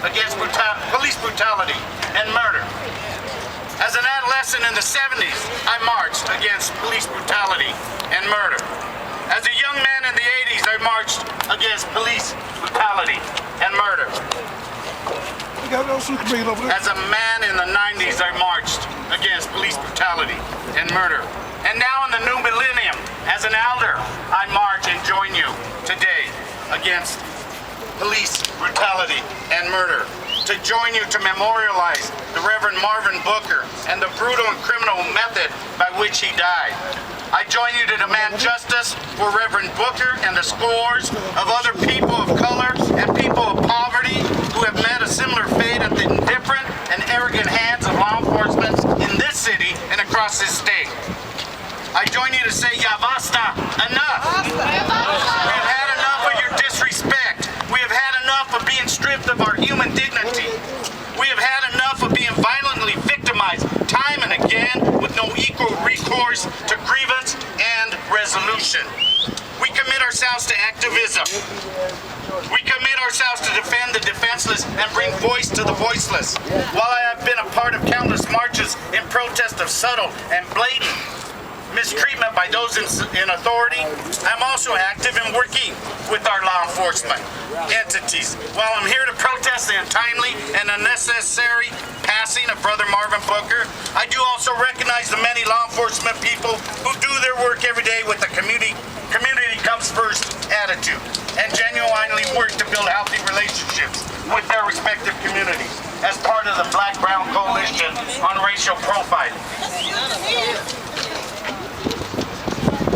against police brutality and murder. As an adolescent in the 70s, I marched against police brutality and murder. As a young man in the 80s, I marched against police brutality and murder. As a man in the 90s, I marched against police brutality and murder. And now in the new millennium, as an elder, I march and join you today against police brutality and murder. To join you to memorialize the Reverend Marvin Booker and the brutal and criminal method by which he died. I join you to demand justice for Reverend Booker and the scores of other people of color and people of poverty who have met a similar fate at the indifferent and arrogant hands of law enforcement in this city and across this state. I join you to say, ya basta, enough. We have had enough of your disrespect. We have had enough of being stripped of our human dignity. We have had enough of being violently victimized time and again with no equal recourse to grievance and resolution. We commit ourselves to activism. We commit ourselves to defend the defenseless and bring voice to the voiceless. While I have been a part of countless marches in protest of subtle and blatant mistreatment by those in authority, I'm also active in working with our law enforcement entities. While I'm here to protest the untimely and unnecessary passing of Brother Marvin Booker, I do also recognize the many law enforcement people who do their work every day with the community comes first attitude and genuinely work to build healthy relationships with their respective communities as part of the Black-Brown Coalition on Racial Profiling.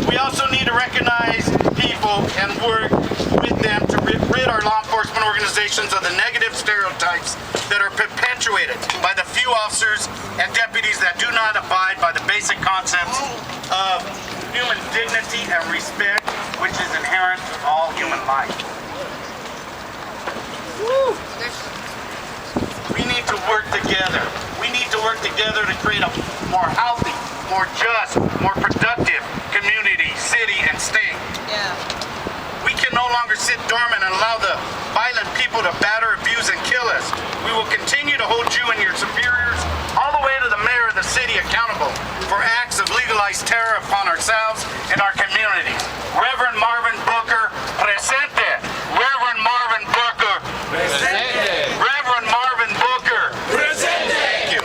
We also need to recognize people and work with them to rid our law enforcement organizations of the negative stereotypes that are perpetuated by the few officers and deputies that do not abide by the basic concepts of human dignity and respect, which is inherent to all human life. We need to work together. We need to work together to create a more healthy, more just, more productive community, city, and state. Yeah. We can no longer sit dormant and allow the violent people to batter, abuse, and kill us. We will continue to hold you and your superiors, all the way to the mayor of the city, accountable for acts of legalized terror upon ourselves and our communities. Reverend Marvin Booker, presente. Reverend Marvin Booker, presente. Reverend Marvin Booker, presente. Thank you.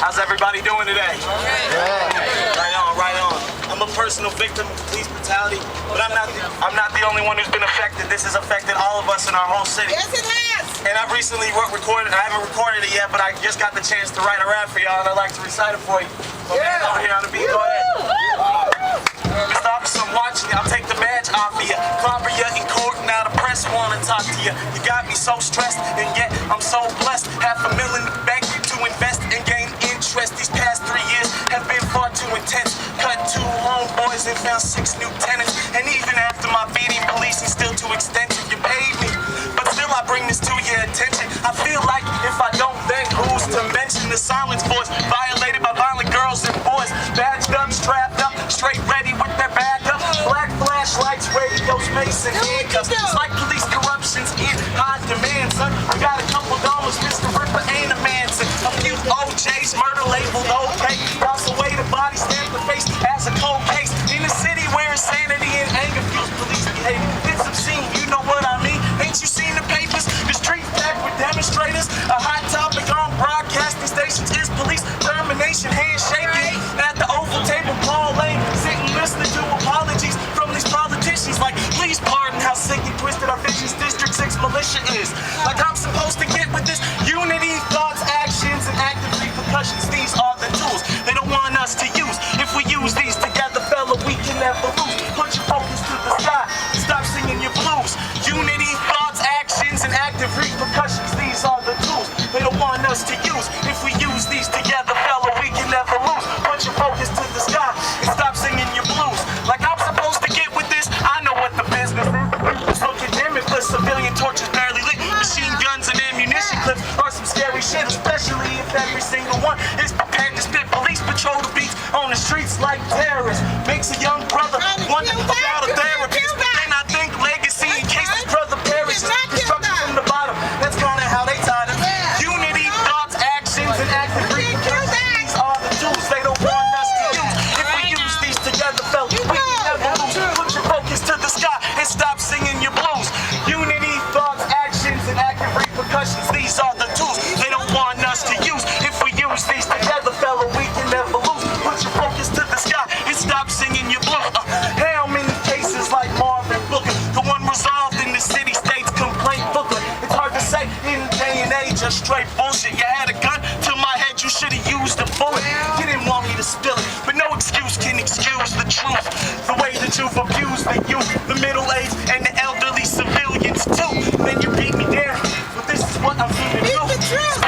How's everybody doing today? Right on, right on. I'm a personal victim of police brutality, but I'm not the only one who's been affected. This has affected all of us in our whole city. Yes, it has. And I've recently recorded, I haven't recorded it yet, but I just got the chance to write a rap for y'all, and I'd like to recite it for you. Okay, over here on the beat, go ahead. Mr. Officer, I'm watching you. I'll take the badge off of you. Clobber you in court, now the press wanna talk to you. You got me so stressed, and yet I'm so blessed. $500,000 in the bank to invest and gain interest. These past 3 years have been far too intense. Cut 2 homeboys and found 6 new tenants. And even after my beating, policing still too extensive. You paid me, but still I bring this to your attention. I feel like if I don't, then who's to mention the silence voice violated by violent girls and boys, badged up, strapped up, straight ready with their back up. Black flashlights, radios, mace, and handcuffs. It's like police corruption's in high demand, son. I got a couple dollars, Mr. Ripper ain't a man, son. A few OJs, murder labeled okay. Toss away the body, stamp the face as a cold case. In a city where insanity and pressure is. Like I'm supposed to get with this unity, thoughts, actions, and active repercussions. These are the tools they don't want us to use. If we use these together, fella, we can never lose. Put your focus to the sky and stop singing your blues. Unity, thoughts, actions, and active repercussions. These are the tools they don't want us to use. If we use these together, fella, we can never lose. Put your focus to the sky and stop singing your blues. Like I'm supposed to get with this, I know what the business is. So condemn it for civilian torches barely lit. Machine guns and ammunition clips are some scary shit, especially if every single one is prepared to spit police patrol the beats on the streets like terrorists. Makes a young brother wonder about a therapist, but then I think legacy in case his brother perishes. Destruction from the bottom, that's kinda how they taught us. Unity, thoughts, actions, and active repercussions. These are the tools they don't want us to use. If we use these together, fella, we can never lose. Put your focus to the sky and stop singing your blues. Unity, thoughts, actions, and active repercussions. These are the tools they don't want us to use. If we use these together, fella, we can never lose. Put your focus to the sky and stop singing your blues. How many cases like Marvin, the one resolved in the city-state's complaint booklet? It's hard to say in the day and age of straight bullshit. You had a gun to my head, you should have used a bullet. You didn't want me to spill it, but no excuse can excuse the truth. The way that you've abused the youth, the middle-aged, and the elderly civilians too. Then you beat me down, but this is what I'm here to do.